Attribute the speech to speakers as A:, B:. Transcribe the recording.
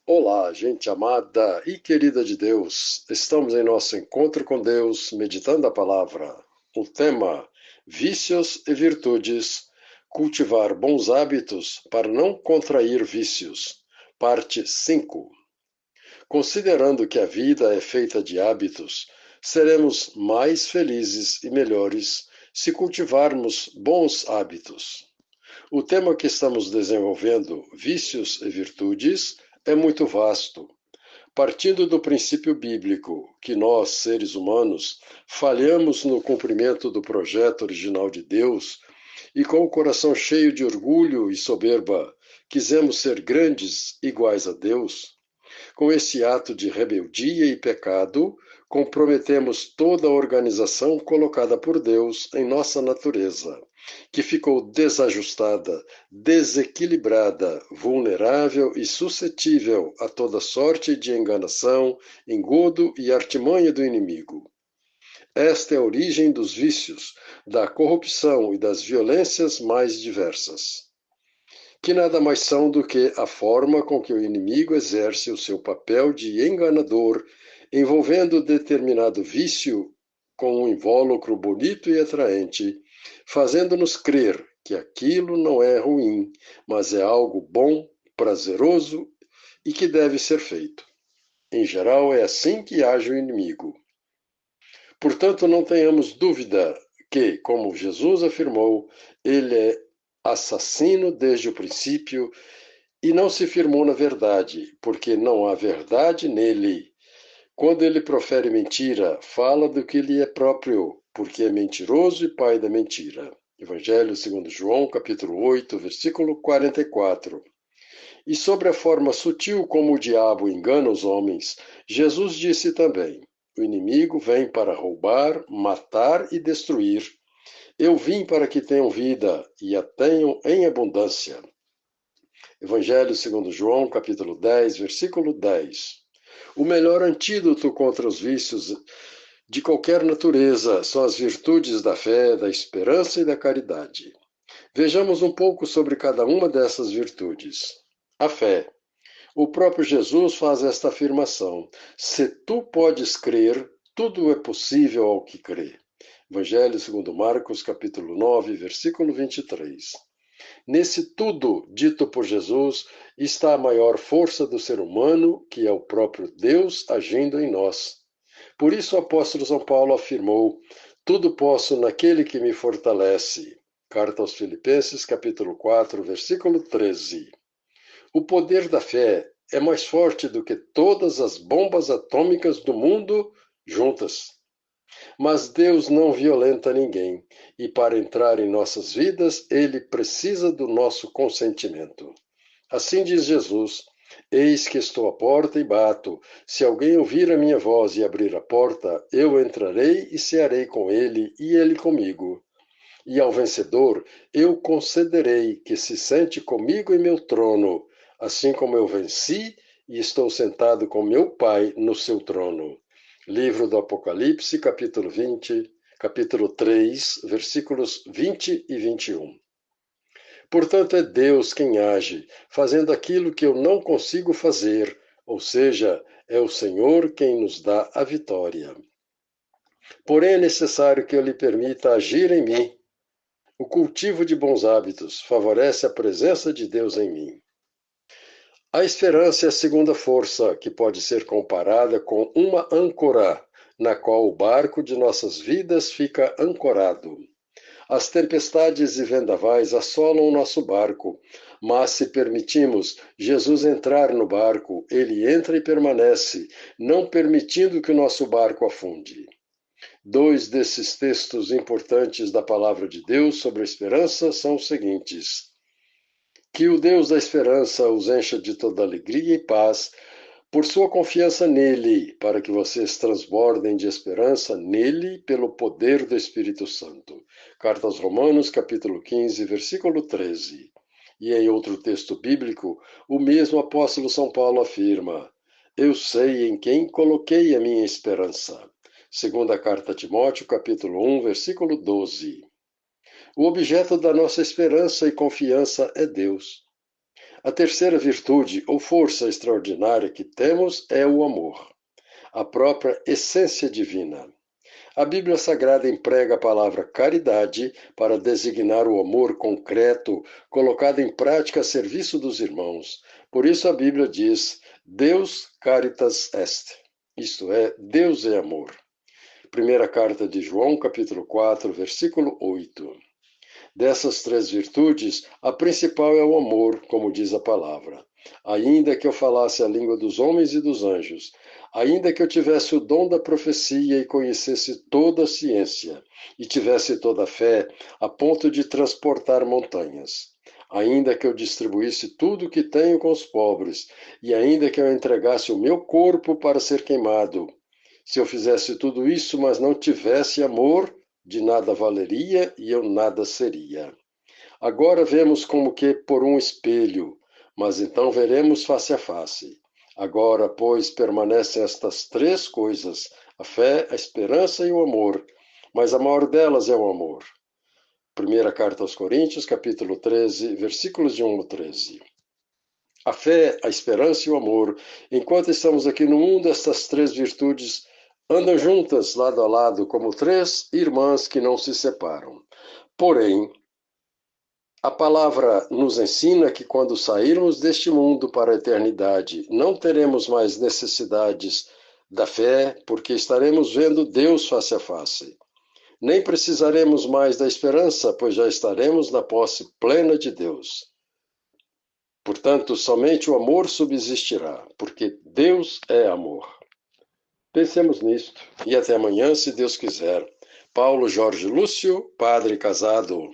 A: Olá, gente amada e querida de Deus. Estamos em nosso encontro com Deus, meditando a palavra. O tema: vícios e virtudes. Cultivar bons hábitos para não contrair vícios. Parte 5. Considerando que a vida é feita de hábitos, seremos mais felizes e melhores se cultivarmos bons hábitos. O tema que estamos desenvolvendo, vícios e virtudes, é muito vasto. Partindo do princípio bíblico que nós, seres humanos, falhamos no cumprimento do projeto original de Deus e com o coração cheio de orgulho e soberba, quisemos ser grandes iguais a Deus, com esse ato de rebeldia e pecado, comprometemos toda a organização colocada por Deus em nossa natureza, que ficou desajustada, desequilibrada, vulnerável e suscetível a toda sorte de enganação, engodo e artimanha do inimigo. Esta é a origem dos vícios, da corrupção e das violências mais diversas, que nada mais são do que a forma com que o inimigo exerce o seu papel de enganador, envolvendo determinado vício com um invólucro bonito e atraente, fazendo-nos crer que aquilo não é ruim, mas é algo bom, prazeroso e que deve ser feito. Em geral, é assim que age o inimigo. Portanto, não tenhamos dúvida que, como Jesus afirmou, ele é assassino desde o princípio e não se firmou na verdade, porque não há verdade nele. Quando ele profere mentira, fala do que lhe é próprio, porque é mentiroso e pai da mentira. Evangelho segundo João, capítulo 8, versículo 44. E sobre a forma sutil como o diabo engana os homens, Jesus disse também: o inimigo vem para roubar, matar e destruir. Eu vim para que tenham vida e a tenham em abundância. Evangelho segundo João, capítulo 10, versículo 10. O melhor antídoto contra os vícios de qualquer natureza são as virtudes da fé, da esperança e da caridade. Vejamos um pouco sobre cada uma dessas virtudes. A fé. O próprio Jesus faz esta afirmação: se tu podes crer, tudo é possível ao que crê. Evangelho segundo Marcos, capítulo 9, versículo 23. Nesse tudo dito por Jesus está a maior força do ser humano, que é o próprio Deus agindo em nós. Por isso o apóstolo São Paulo afirmou: tudo posso naquele que me fortalece. Carta aos Filipenses, capítulo 4, versículo 13. O poder da fé é mais forte do que todas as bombas atômicas do mundo juntas. Mas Deus não violenta ninguém, e para entrar em nossas vidas, ele precisa do nosso consentimento. Assim diz Jesus: eis que estou à porta e bato. Se alguém ouvir a minha voz e abrir a porta, eu entrarei e cearei com ele e ele comigo. E ao vencedor eu concederei que se sente comigo em meu trono, assim como eu venci e estou sentado com meu Pai no seu trono. Livro do Apocalipse, capítulo 20, capítulo 3, versículos 20 e 21. Portanto, é Deus quem age, fazendo aquilo que eu não consigo fazer, ou seja, é o Senhor quem nos dá a vitória. Porém, é necessário que eu lhe permita agir em mim. O cultivo de bons hábitos favorece a presença de Deus em mim. A esperança é a segunda força, que pode ser comparada com uma âncora, na qual o barco de nossas vidas fica ancorado. As tempestades e vendavais assolam o nosso barco, mas se permitimos Jesus entrar no barco, ele entra e permanece, não permitindo que o nosso barco afunde. Dois desses textos importantes da palavra de Deus sobre a esperança são os seguintes: que o Deus da esperança os encha de toda alegria e paz por sua confiança nele, para que vocês transbordem de esperança nele pelo poder do Espírito Santo. Carta aos Romanos, capítulo 15, versículo 13. E em outro texto bíblico, o mesmo apóstolo São Paulo afirma: eu sei em quem coloquei a minha esperança. Segunda carta a Timóteo, capítulo 1, versículo 12. O objeto da nossa esperança e confiança é Deus. A terceira virtude ou força extraordinária que temos é o amor, a própria essência divina. A Bíblia Sagrada emprega a palavra caridade para designar o amor concreto colocado em prática a serviço dos irmãos. Por isso a Bíblia diz: Deus caritas est, isto é, Deus é amor. Primeira carta de João, capítulo 4, versículo 8. Dessas três virtudes, a principal é o amor, como diz a palavra. Ainda que eu falasse a língua dos homens e dos anjos, ainda que eu tivesse o dom da profecia e conhecesse toda a ciência, e tivesse toda a fé, a ponto de transportar montanhas, ainda que eu distribuísse tudo o que tenho com os pobres, e ainda que eu entregasse o meu corpo para ser queimado, se eu fizesse tudo isso, mas não tivesse amor, de nada valeria e eu nada seria. Agora vemos como que por um espelho, mas então veremos face a face. Agora, pois, permanecem estas três coisas: a fé, a esperança e o amor, mas a maior delas é o amor. Primeira carta aos Coríntios, capítulo 13, versículos de 1 a 13. A fé, a esperança e o amor, enquanto estamos aqui no mundo, estas três virtudes andam juntas, lado a lado, como três irmãs que não se separam. Porém, a palavra nos ensina que quando sairmos deste mundo para a eternidade, não teremos mais necessidades da fé, porque estaremos vendo Deus face a face. Nem precisaremos mais da esperança, pois já estaremos na posse plena de Deus. Portanto, somente o amor subsistirá, porque Deus é amor. Pensemos nisto e até amanhã, se Deus quiser. Paulo Jorge Lúcio, padre casado.